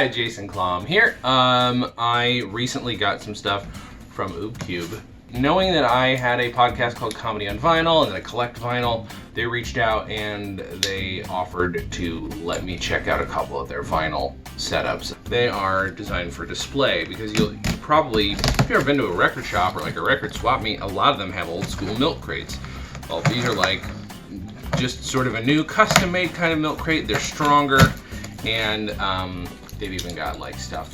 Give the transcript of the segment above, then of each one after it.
Hi, Jason Klom here. I recently got some stuff from Ubecube. Knowing that I had a podcast called Comedy on Vinyl and that I collect vinyl, they reached out and they offered to let me check out a couple of their vinyl setups. They are designed for display because you'll probably, if you've ever been to a record shop or like a record swap meet, a lot of them have old school milk crates. Well, these are like just sort of a new custom made kind of milk crate. They're stronger, and they've even got like stuff.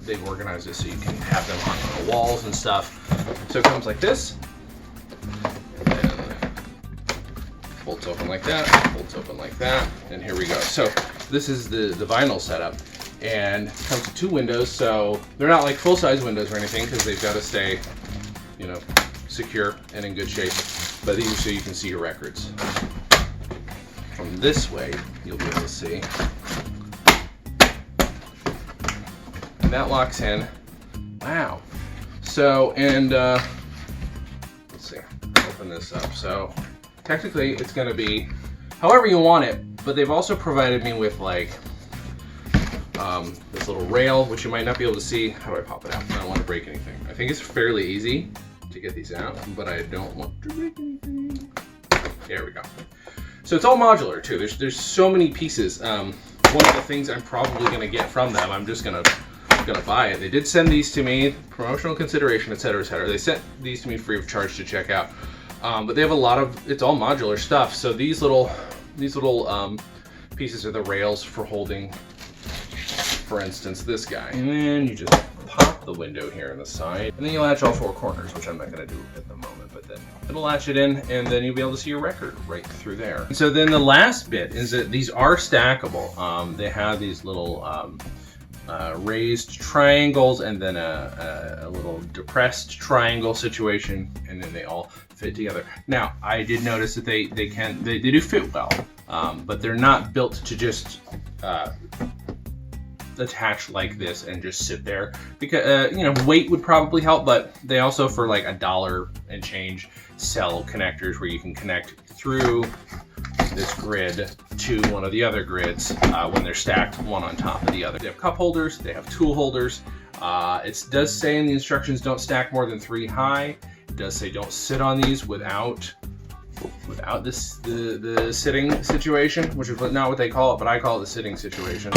They've organized it so you can have them on the walls and stuff. So it comes like this, and then folds open like that, folds open like that, and here we go. So this is the vinyl setup, and it comes with two windows, so they're not like full-size windows or anything because they've got to stay, you know, secure and in good shape. But these are so you can see your records. From this way, you'll be able to see. And that locks in. Wow. So, and let's see, open this up. So technically it's gonna be however you want it, but they've also provided me with like this little rail, which you might not be able to see. How do I pop it out? I don't want to break anything. I think it's fairly easy to get these out, but I don't want to break anything. There we go. So it's all modular too. There's so many pieces. One of the things I'm probably gonna get from them, I'm just gonna buy it. They did send these to me, promotional consideration, etc., etc. They sent these to me free of charge to check out. But they have a lot of, it's all modular stuff. So these little pieces are the rails for holding, for instance, this guy. And then you just pop the window here on the side, and then you latch all four corners, which I'm not going to do at the moment, but then it'll latch it in, and then you'll be able to see your record right through there. And so then the last bit is that these are stackable. They have these little raised triangles and then a little depressed triangle situation, and then they all fit together. Now, I did notice that they do fit well, but they're not built to just attach like this and just sit there, because you know, weight would probably help, but they also, for like $1 and change, sell connectors where you can connect through this grid to one of the other grids when they're stacked one on top of the other. They have cup holders, they have tool holders. It does say in the instructions don't stack more than 3 high. It does say don't sit on these without this the sitting situation, which is not what they call it, but I call it the sitting situation.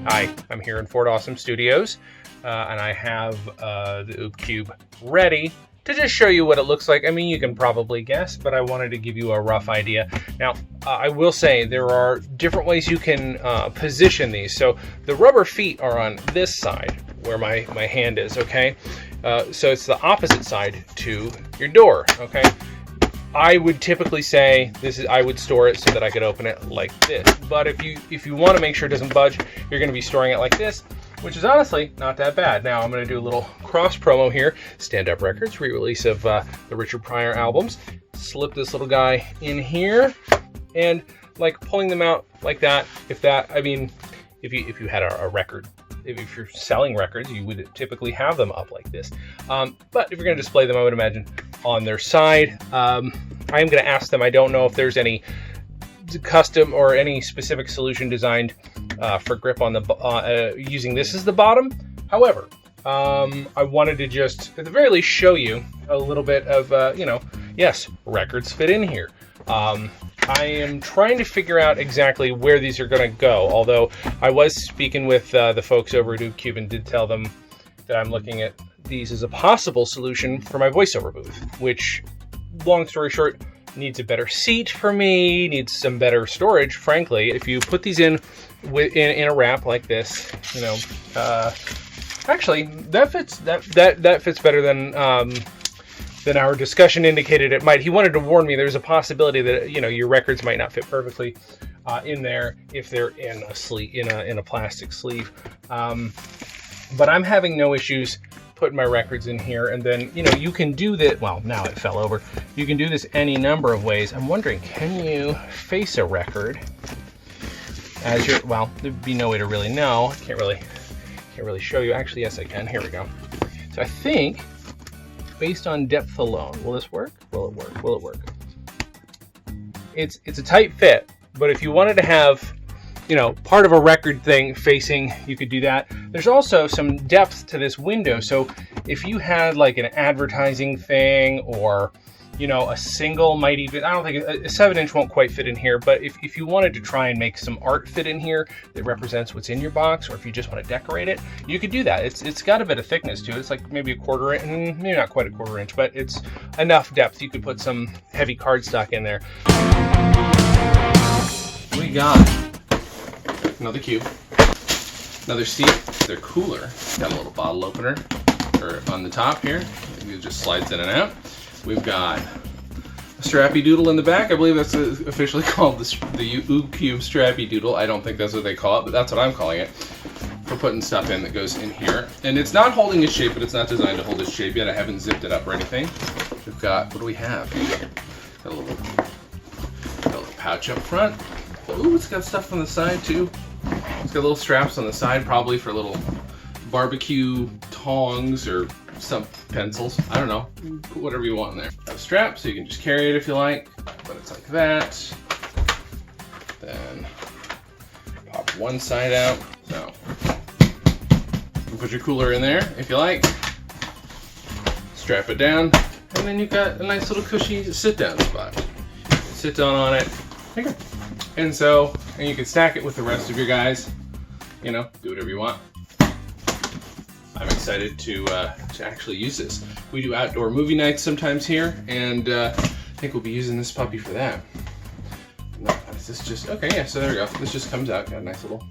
Hi, I'm here in Fort Awesome Studios, and I have the Ubecube ready to just show you what it looks like. I mean, you can probably guess, but I wanted to give you a rough idea. Now, I will say there are different ways you can position these. So the rubber feet are on this side where my hand is, okay? So it's the opposite side to your door, okay? I would typically say I would store it so that I could open it like this. But if you want to make sure it doesn't budge, you're going to be storing it like this, which is honestly not that bad. Now I'm going to do a little cross promo here. Stand Up Records, re-release of the Richard Pryor albums. Slip this little guy in here, and like pulling them out like that. If you had a record, if you're selling records, you would typically have them up like this. But if you're going to display them, I would imagine on their side. I am going to ask them. I don't know if there's any custom or any specific solution designed for grip on the using this as the bottom. However, I wanted to just at the very least show you a little bit of you know, yes, records fit in here. I am trying to figure out exactly where these are going to go, although I was speaking with the folks over at Ubecube and did tell them that I'm looking at these as a possible solution for my voiceover booth, which, long story short, needs a better seat for me, needs some better storage, frankly. If you put these in a wrap like this, you know, actually that fits better than our discussion indicated it might. He wanted to warn me there's a possibility that, you know, your records might not fit perfectly in there if they're in a sleeve, in a plastic sleeve. But I'm having no issues putting my records in here, and then, you know, you can do that. Well, now it fell over. You can do this any number of ways. I'm wondering, can you face a record as your, well, there'd be no way to really know. I can't really show you. Actually, yes, I can. Here we go. So I think, based on depth alone, will this work? Will it work? Will it work? It's a tight fit, but if you wanted to have you know, part of a record thing facing, you could do that. There's also some depth to this window. So if you had like an advertising thing, or, you know, a single might even, I don't think a 7-inch won't quite fit in here, but if you wanted to try and make some art fit in here that represents what's in your box, or if you just want to decorate it, you could do that. It's got a bit of thickness to it. It's like maybe a 1/4 inch, maybe not quite a 1/4 inch, but it's enough depth. You could put some heavy cardstock in there. We got another cube, another seat, their cooler. Got a little bottle opener on the top here. It just slides in and out. We've got a strappy doodle in the back. I believe that's officially called the Ubecube strappy doodle. I don't think that's what they call it, but that's what I'm calling it, for putting stuff in that goes in here. And it's not holding its shape, but it's not designed to hold its shape yet. I haven't zipped it up or anything. We've got, what do we have here? Got a little pouch up front. Ooh, it's got stuff on the side too. It's got little straps on the side, probably for little barbecue tongs or some pencils. I don't know. Put whatever you want in there. Got a strap so you can just carry it if you like, but it's like that. Then pop one side out. So you can put your cooler in there if you like. Strap it down, and then you've got a nice little cushy sit-down spot. Sit down on it. There you go. And so, and you can stack it with the rest of your guys. You know, do whatever you want. I'm excited to actually use this. We do outdoor movie nights sometimes here, and I think we'll be using this puppy for that. No, is this just, okay, yeah, so there we go. This just comes out, got a nice little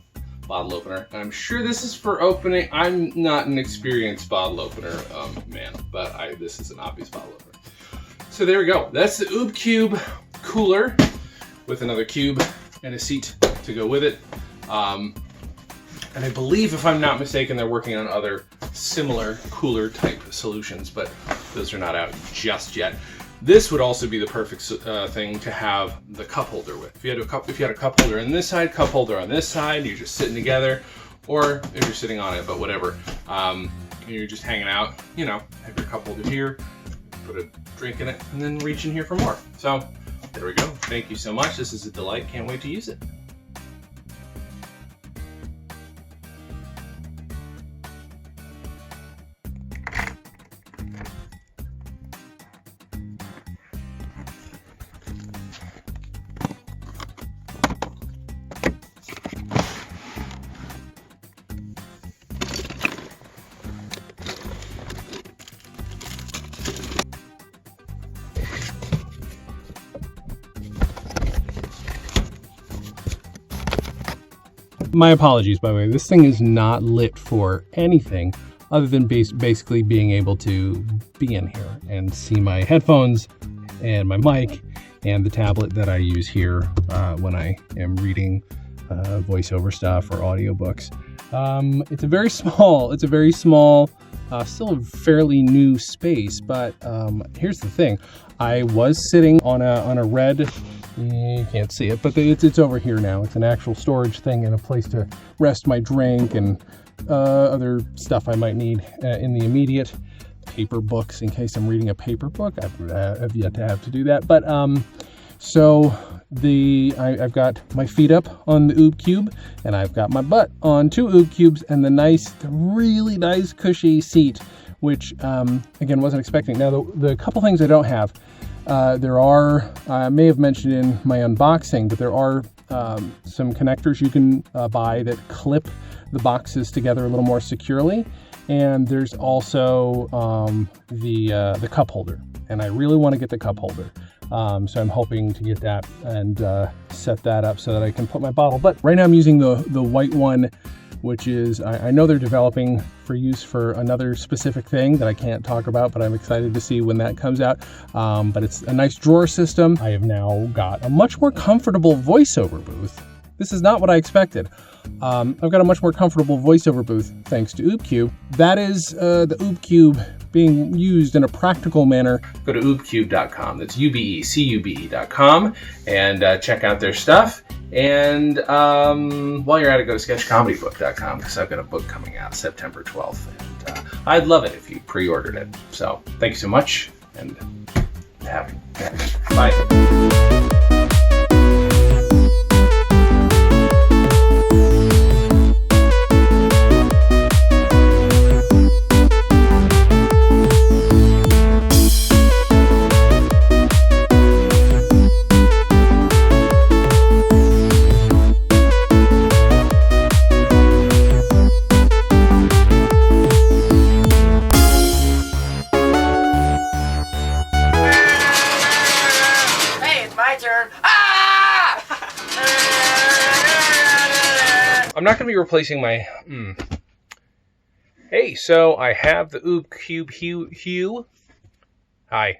bottle opener. I'm sure this is for opening. I'm not an experienced bottle opener man, but this is an obvious bottle opener. So there we go. That's the Ubecube cooler with another cube and a seat to go with it. And I believe, if I'm not mistaken, they're working on other similar cooler type solutions, but those are not out just yet. This would also be the perfect thing to have the cup holder with. If you had a cup holder on this side, cup holder on this side, you're just sitting together, or if you're sitting on it, but whatever, you're just hanging out, you know, have your cup holder here, put a drink in it, and then reach in here for more. So there we go. Thank you so much. This is a delight. Can't wait to use it. My apologies, by the way. This thing is not lit for anything other than basically being able to be in here and see my headphones and my mic and the tablet that I use here when I am reading voiceover stuff or audiobooks. It's a very small, still a fairly new space, but here's the thing. I was sitting on a red, you can't see it, but it's over here now. It's an actual storage thing and a place to rest my drink and other stuff I might need in the immediate. Paper books in case I'm reading a paper book. I've yet to have to do that. But so I've got my feet up on the Ubecube, and I've got my butt on 2 Ubecubes and the really nice cushy seat, which again wasn't expecting. Now the couple things I don't have. There are, I may have mentioned in my unboxing, but there are some connectors you can buy that clip the boxes together a little more securely. And there's also the cup holder. And I really want to get the cup holder. So I'm hoping to get that and set that up so that I can put my bottle. But right now I'm using the white one, which is, I know they're developing for use for another specific thing that I can't talk about, but I'm excited to see when that comes out. But it's a nice drawer system. I have now got a much more comfortable voiceover booth. This is not what I expected. I've got a much more comfortable voiceover booth thanks to Ubecube. That is the Ubecube being used in a practical manner. Go to ubecube.com. That's ubecube.com and check out their stuff. And while you're at it, go to sketchcomedybook.com because I've got a book coming out September 12th. And I'd love it if you pre-ordered it. So thank you so much, and happy. Bye. I'm not going to be replacing my... Hey, so I have the Ubecube Hue. Hi.